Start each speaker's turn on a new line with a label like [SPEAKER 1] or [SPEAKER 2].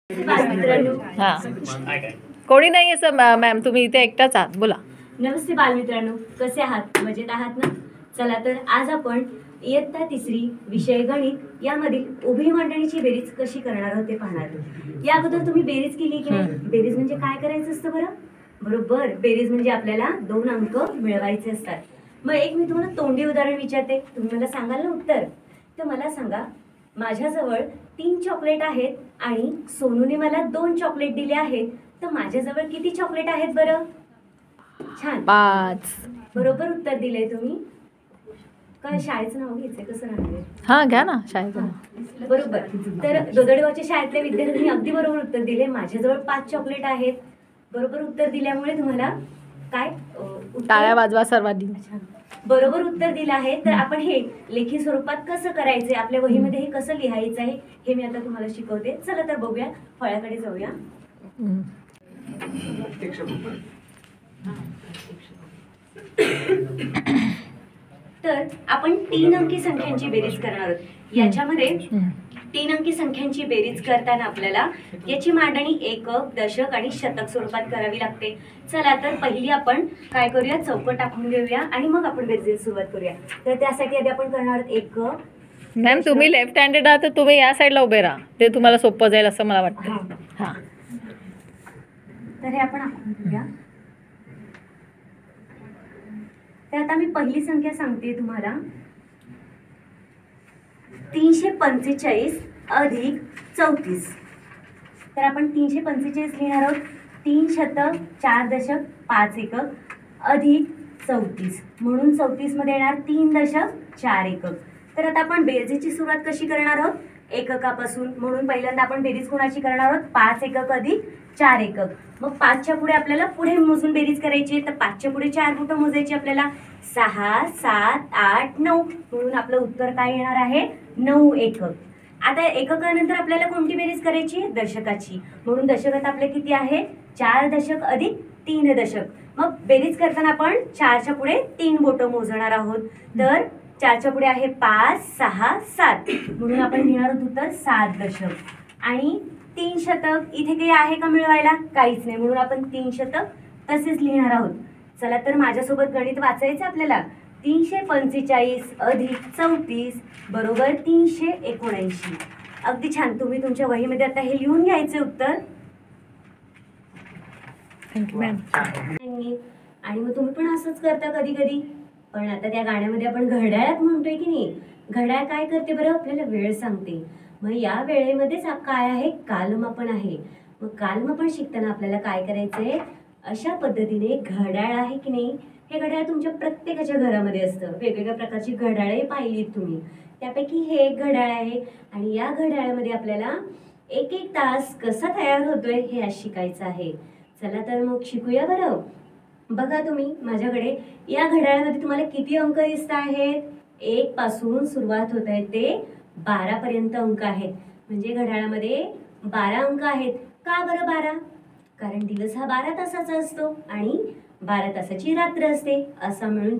[SPEAKER 1] बालमित्रांनो,
[SPEAKER 2] हां कोणी नाही असं मॅम तुम्ही इथे एकटाच आहात बोला.
[SPEAKER 1] नमस्ते बालमित्रांनो, कसे आहात? मजेत आहात ना? चला तर आज आपण इयत्ता तिसरी विषय गणित यामधील उभी मांडणीची बेरीज कशी करणार आहोत ते पाहणार आहोत. या अगोदर तुम्ही बेरीज केली की नाही? बेरीज म्हणजे काय करायचं असतं बरं? बरोबर, बेरीज म्हणजे आपल्याला 2 अंक मिळवायचे असतात. मग एक मी तुम्हाला तोंडी उदाहरण विचारते, तुम्ही मला सांगाल ना उत्तर? तर मला सांगा, माझ्याजवळ 3 चॉकलेट आहेत आणि सोनूने मला 2 चॉकलेट दिले आहेत, तर माझ्याजवळ किती चॉकलेट आहेत बरं? छान,
[SPEAKER 2] 5.
[SPEAKER 1] बरोबर उत्तर दिले तुम्ही. काय शाळेचं नाव घ्यायचंय, कसं राहणार?
[SPEAKER 2] हां घ्या ना शाळेचं.
[SPEAKER 1] बरोबर. तर दोदडगावच्या शाळेतल्या विद्यार्थ्यांनी अगदी बरोबर उत्तर दिले. माझ्याजवळ 5 चॉकलेट आहेत. बरोबर उत्तर दिल्यामुळे तुम्हाला काय
[SPEAKER 2] टाळ्या वाजवा सर्वांनी.
[SPEAKER 1] बरोबर उत्तर दिलं आहे. तर आपण हे लेखी स्वरूपात कसं करायचंय, आपल्या वहीमध्ये हे कसं लिहायचं आहे हे मी आता तुम्हाला शिकवते. चला तर बघूया, फळ्याकडे जाऊया. तर आपण 3 अंकी संख्यांची बेरीज करणार आहोत. याच्यामध्ये 3 अंकी संख्यांची बेरीज करताना आपल्याला याची मांडणी एकक, दशक आणि शतक स्वरूपात करावी लागते. चला तर पहिली आपण काय करूया, चौकट टाकून घेऊया आणि मग आपण बेरीज सुरुवात करूया. तर त्यासाठी आधी आपण करणार आहोत एकक.
[SPEAKER 2] मॅम तुम्ही लेफ्ट हँडेड आहात तर तुम्ही या साईडला उभे राहा, ते तुम्हाला सोपं जाईल असं मला वाटतं. हां
[SPEAKER 1] तर हे आपण आखून घेऊया. तर आता मी पहिली संख्या सांगते तुम्हाला, 345 अधिक 34. तर आपण 345 लिहिणार आहोत. 3 शतक 4 दशक 5 एकक अधिक 34 म्हणून 34 मध्ये येणार 3 दशक 4 एकक. तर आता आपण बेरीजची सुरुवात कशी करणार आहोत, एककापासून. म्हणून पहिल्यांदा आपण बेरीज कोणाची करणार आहोत, 5 एकक अधिक 4 एकक. मग 5च्या पुढे आपल्याला पुढे मोजून बेरीज करायची आहे. तर 5च्या पुढे 4 बोटं मोजायची आपल्याला. 6 7 8 9 म्हणून आपलं उत्तर काय येणार आहे, 9 एकक. आता एककानंतर आपल्याला कोणती बेरीज करायची आहे, दशकाची. म्हणून दशकात आपले किती आहे, 4 दशक अधिक 3 दशक. मग बेरीज करताना आपण 4च्या पुढे 3 बोटं मोजणार आहोत. तर 4च्या पुढे आहे 5 6 7 म्हणून आपण लिहिणार आहोत उत्तर 7 दशक. आणि 3 शतक इथे काही आहे का मिळवायला, काहीच नाही, म्हणून आपण 3 शतक तसेच लिहिणार आहोत. चला तर माझ्यासोबत गणित वाचायचं आपल्याला. 345 अधिक 34 बरोबर 379. अगदी छान, तुम्ही तुमच्या वहीमध्ये आता हे लिहून घ्यायचे उत्तर.
[SPEAKER 2] Thank you ma'am.
[SPEAKER 1] आणि मग तुम्ही पण असंच करता कधी कधी. पण आता त्या गाण्यामध्ये आपण घड्याळात म्हणतोय की नाही, घड्याळ काय करते बरं, आपल्याला वेळ सांगते. मग या वेळेमध्येच काय आहे, कालमापन आहे. मग कालमापन शिकताना आपल्याला काय करायचंय, अशा पद्धतीने घड्याळ आहे की नाही, हे घड्याळ तुमच्या प्रत्येकाच्या घरामध्ये असतं. वेगवेगळ्या प्रकारची घड्याळे पाहिलीत तुम्ही, त्यापैकी हे एक घड्याळ आहे. आणि या घड्याळामध्ये आपल्याला एक एक तास कसा तयार होतोय हे आज शिकायचं आहे. चला तर मग शिकूया बरं. बघा तुम्ही माझ्याकडे या घड्याळामध्ये तुम्हाला किती अंक दिसत आहेत, 1 पासून सुरुवात होत आहे ते 12 पर्यंत अंक आहेत. म्हणजे घड्याळामध्ये 12 अंक आहेत. का बरं 12? कारण दिवस हा 12 तासाचा असतो आणि 12 तासाची रात्र असते. असा मिळून